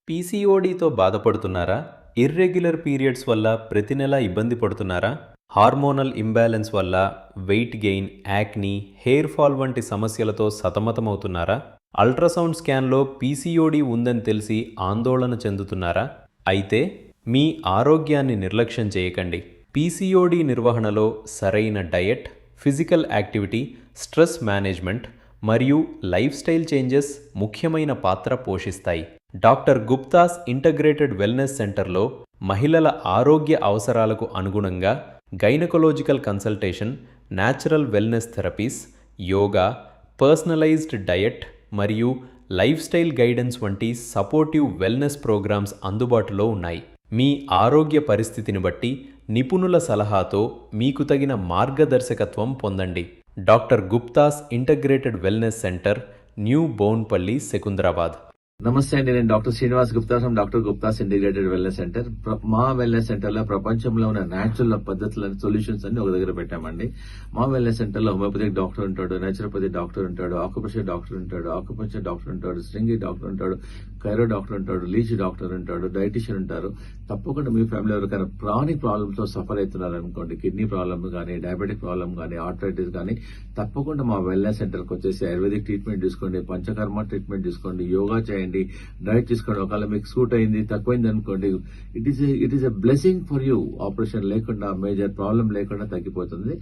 పీసీఓడీతో బాధపడుతున్నారా? Irregular periods వల్ల ప్రతి నెల ఇబ్బంది పడుతున్నారా? హార్మోనల్ ఇంబ్యాలెన్స్ వల్ల weight gain, acne, hair fall వంటి సమస్యలతో సతమతమవుతున్నారా? అల్ట్రాసౌండ్ స్కాన్లో పీసీఓడీ ఉందని తెలిసి ఆందోళన చెందుతున్నారా? అయితే మీ ఆరోగ్యాన్ని నిర్లక్ష్యం చేయకండి. పీసీఓడీ నిర్వహణలో సరైన diet, physical activity, stress management మరియు లైఫ్ స్టైల్ చేంజెస్ ముఖ్యమైన పాత్ర పోషిస్తాయి. డాక్టర్ గుప్తాస్ ఇంటగ్రేటెడ్ వెల్నెస్ సెంటర్లో మహిళల ఆరోగ్య అవసరాలకు అనుగుణంగా gynaecological consultation, natural wellness therapies, yoga, personalised diet మరియు లైఫ్ స్టైల్ గైడెన్స్ వంటి సపోర్టివ్ వెల్నెస్ ప్రోగ్రామ్స్ అందుబాటులో ఉన్నాయి. మీ ఆరోగ్య పరిస్థితిని బట్టి నిపుణుల సలహాతో మీకు తగిన మార్గదర్శకత్వం పొందండి. Doctor Gupta's integrated wellness centre, new Bowenpally, Secunderabad. నమస్తే అండి, నేను doctor Srinivas Gupta from doctor Gupta's integrated wellness centre. మా వెల్నెస్ సెంటర్ లో ప్రపంచంలో ఉన్న న్యాచురల్ పద్ధతులను, సొల్యూషన్స్ అన్ని ఒక దగ్గర పెట్టామండి. మా వెల్నెస్ సెంటర్ లో హోమియోపతిక్ డాక్టర్ ఉంటాడు, నేచురోపతి డాక్టర్ ఉంటాడు, ఆక్యుపంచర్ డాక్టర్ ఉంటాడు, ఆక్యుపంచర్ డాక్టర్ ఉంటాడు, స్ట్రింగి డాక్టర్ ఉంటాడు, కైరో డాక్టర్ ఉంటాడు, లీచ్ డాక్టర్ ఉంటాడు, డైటీషియన్ ఉంటారు. తప్పకుండా మీ ఫ్యామిలీ ఎవరికైనా క్రానిక్ ప్రాబ్లమ్స్ తో సఫర్ అవుతున్నారు అనుకోండి, కిడ్నీ ప్రాబ్లమ్ కానీ, డయాబెటిక్ ప్రాబ్లమ్ కానీ, ఆర్థరైటిస్ కానీ, తప్పకుండా మా వెల్నెస్ సెంటర్కి వచ్చేసి ఆయుర్వేదిక్ ట్రీట్మెంట్ తీసుకోండి, పంచకర్మ ట్రీట్మెంట్ తీసుకోండి, యోగా చేయండి, డైట్ తీసుకోండి. ఒకవేళ మీకు సూట్ అయింది, తక్కువైంది అనుకోండి, it is a blessing for you. Operation లేకుండా, మేజర్ ప్రాబ్లం లేకుండా తగ్గిపోతుంది.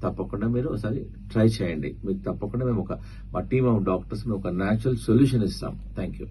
తప్పకుండా మీరు ఒకసారి ట్రై చేయండి. మీకు తప్పకుండా మేము మా టీమ్ ఆఫ్ డాక్టర్స్ ఒక న్యాచురల్ సొల్యూషన్ ఇస్తాం. Thank you.